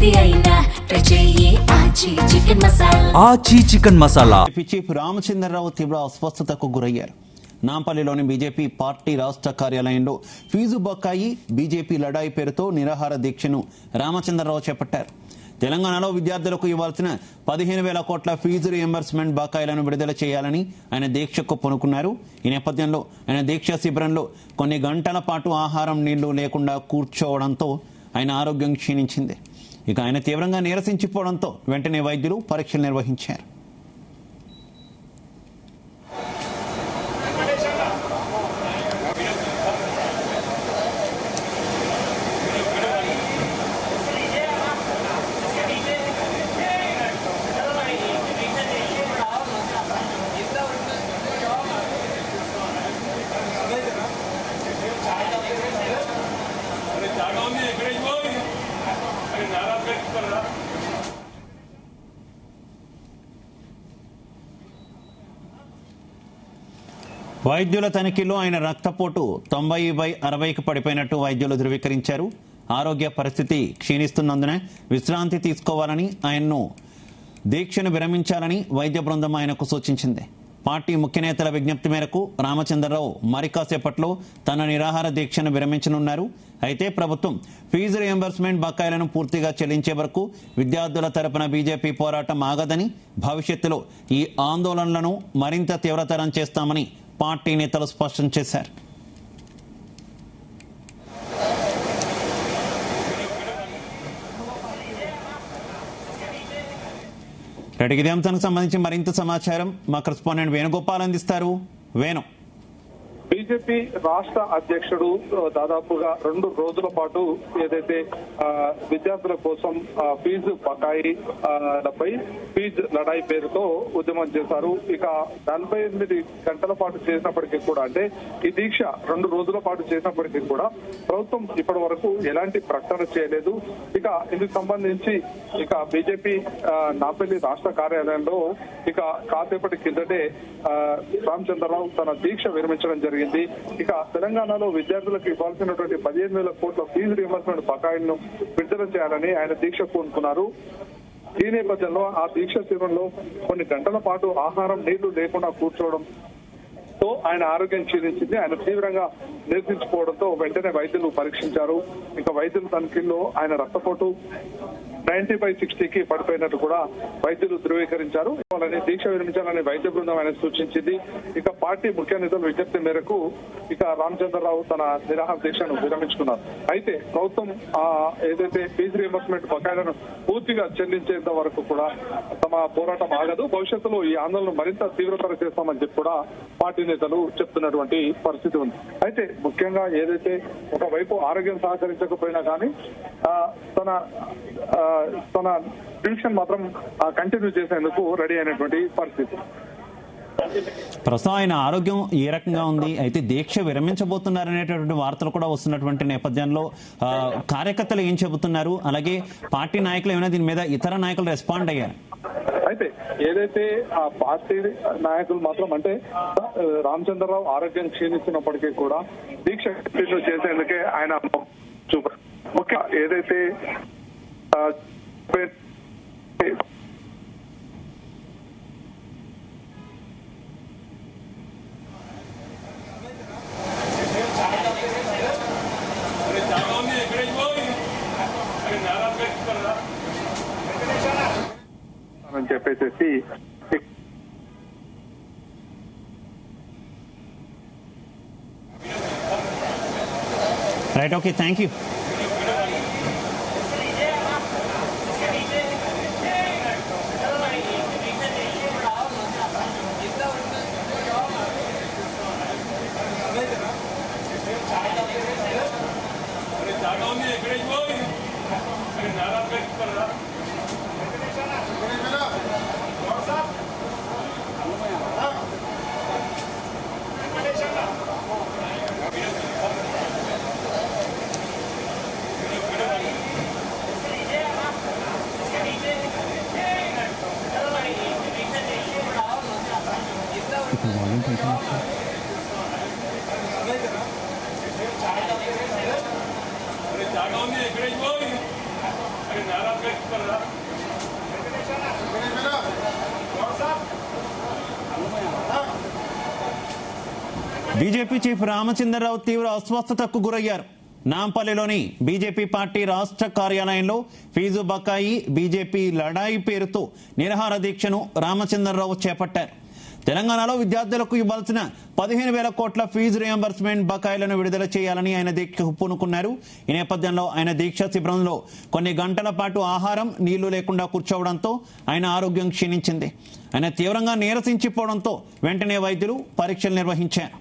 ఆచి chicken masala. Chief Ramachandra Rao తీవ్ర అస్వస్థతకు గురయ్యారు. నాంపల్లిలోని బీజేపీ పార్టీ రాష్ట్ర కార్యాలయంలో ఫీజు బకాయి బీజేపీ లడాయి పేరుతో నిరాహార దీక్షను రామచంద్రరావు చేపట్టారు. తెలంగాణలో విద్యార్థులకు ఇవ్వాల్సిన 15,000 కోట్ల ఫీజు రియంబర్స్మెంట్ బకాయిలను విడుదల చేయాలని ఆయన దీక్షకు పూనుకున్నారు. ఈ నేపథ్యంలో ఆయన దీక్ష శిబిరంలో కొన్ని గంటల పాటు ఆహారం నీళ్లు లేకుండా కూర్చోవడంతో ఆయన ఆరోగ్యం క్షీణించింది. ఇక ఆయన తీవ్రంగా నీరసించిపోవడంతో వెంటనే వైద్యులు పరీక్షలు నిర్వహించారు. వైద్యుల తనిఖీలో ఆయన రక్తపోటు 90/60కి పడిపోయినట్టు వైద్యులు ధృవీకరించారు. ఆరోగ్య పరిస్థితి క్షీణిస్తున్నందున విశ్రాంతి తీసుకోవాలని, ఆయన్ను దీక్షను విరమించాలని వైద్య బృందం ఆయనకు సూచించింది. పార్టీ ముఖ్య నేతల విజ్ఞప్తి మేరకు రామచంద్రరావు మరి కాసేపట్లో తన నిరాహార దీక్షను విరమించనున్నారు. అయితే ప్రభుత్వం ఫీజు రియంబర్స్మెంట్ బకాయిలను పూర్తిగా చెల్లించే వరకు విద్యార్థుల తరపున బీజేపీ పోరాటం ఆగదని, భవిష్యత్తులో ఈ ఆందోళనలను మరింత తీవ్రతరం చేస్తామని పార్టీ నేతలు స్పష్టం చేశారు. ఇదే అంశానికి సంబంధించి మరింత సమాచారం మా కరెస్పాండెంట్ వేణుగోపాల్ అందిస్తారు. వేణు, బీజేపీ రాష్ట్ర అధ్యక్షుడు దాదాపుగా 2 రోజుల పాటు ఏదైతే విద్యార్థుల కోసం ఫీజు బకాయిలపై ఫీజు లడాయి పేరుతో ఉద్యమం చేశారు. ఇక 48 గంటల పాటు చేసినప్పటికీ కూడా, అంటే ఈ దీక్ష 2 రోజుల పాటు చేసినప్పటికీ కూడా ప్రభుత్వం ఇప్పటి వరకు ఎలాంటి ప్రకటన చేయలేదు. ఇక ఇందుకు సంబంధించి ఇక బీజేపీ నాంపల్లి రాష్ట్ర కార్యాలయంలో ఇక కాసేపటి కిందటే రామచంద్రరావు తన దీక్ష విరమించడం జరిగింది. ఇక తెలంగాణలో విద్యార్థులకు ఇవ్వాల్సినటువంటి 15,000 కోట్ల ఫీజు రియంబర్స్మెంట్ బకాయిలను విడుదల చేయాలని ఆయన దీక్ష పూనుకున్నారు. ఈ నేపథ్యంలో ఆ దీక్ష శిబిరంలో కొన్ని గంటల పాటు ఆహారం నీళ్లు లేకుండా కూర్చోవడంతో ఆయన ఆరోగ్యం క్షీణించింది. ఆయన తీవ్రంగా నిరసించుకోవడంతో వెంటనే వైద్యులు పరీక్షించారు. ఇక వైద్యుల తనిఖీల్లో ఆయన రక్తపోటు 90/60కి పడిపోయినట్టు కూడా వైద్యులు ధృవీకరించారు. దీక్ష విరమించాలని వైద్య బృందం ఆయన సూచించింది. ఇక పార్టీ ముఖ్య నేతల విజ్ఞప్తి మేరకు ఇక రామచంద్రరావు తన నిరాహార దీక్షను విరమించుకున్నారు. అయితే ప్రభుత్వం ఏదైతే ఫీజు రియంబర్స్మెంట్ బకాయిలను పూర్తిగా చెల్లించేంత వరకు కూడా తమ పోరాటం ఆగదు, భవిష్యత్తులో ఈ ఆందోళన మరింత తీవ్రతరం చేస్తామని చెప్పి కూడా పార్టీ నేతలు చెప్తున్నటువంటి పరిస్థితి ఉంది. అయితే ముఖ్యంగా ఏదైతే ఒకవైపు ఆరోగ్యం సహకరించకపోయినా కానీ తన డివిజన్ మాత్రం కంటిన్యూ చేసేందుకు రెడీ అయినటువంటి పరిస్థితి. ప్రస్తుతం ఆయన ఆరోగ్యం ఏ రకంగా ఉంది? అయితే దీక్ష విరమించబోతున్నారనేటటువంటి వార్తలు కూడా వస్తున్నటువంటి నేపథ్యంలో కార్యకర్తలు ఏం చెబుతున్నారు? అలాగే పార్టీ నాయకులు ఏమైనా దీని మీద ఇతర నాయకులు రెస్పాండ్ అయ్యారు? అయితే ఏదైతే ఆ పార్టీ నాయకులు మాత్రం, అంటే రామచంద్రరావు ఆరోగ్యం క్షీణిస్తున్నప్పటికీ కూడా దీక్ష కంటిన్యూ చేసేందుకే ఆయన ముఖ్య ఏదైతే అని చెప్పేసి రైట్, ఓకే, థ్యాంక్ యూ. जागा బీజేపీ చీఫ్ రామచంద్రరావు తీవ్ర అస్వస్థతకు గురయ్యారు. నాంపల్లిలోని బీజేపీ పార్టీ రాష్ట్ర కార్యాలయంలో ఫీజు బకాయి బీజేపీ లడాయి పేరుతో నిరాహార దీక్షను రామచంద్రరావు చేపట్టారు. తెలంగాణలో విద్యార్థులకు ఇవ్వాల్సిన 15,000 కోట్ల ఫీజు రియంబర్స్మెంట్ బకాయిలను విడుదల చేయాలని ఆయన దీక్షకు పూనుకున్నారు. ఈ నేపథ్యంలో ఆయన దీక్ష శిబిరంలో కొన్ని గంటల పాటు ఆహారం నీళ్లు లేకుండా కూర్చోవడంతో ఆయన ఆరోగ్యం క్షీణించింది. ఆయన తీవ్రంగా నీరసించిపోవడంతో వెంటనే వైద్యులు పరీక్షలు నిర్వహించారు.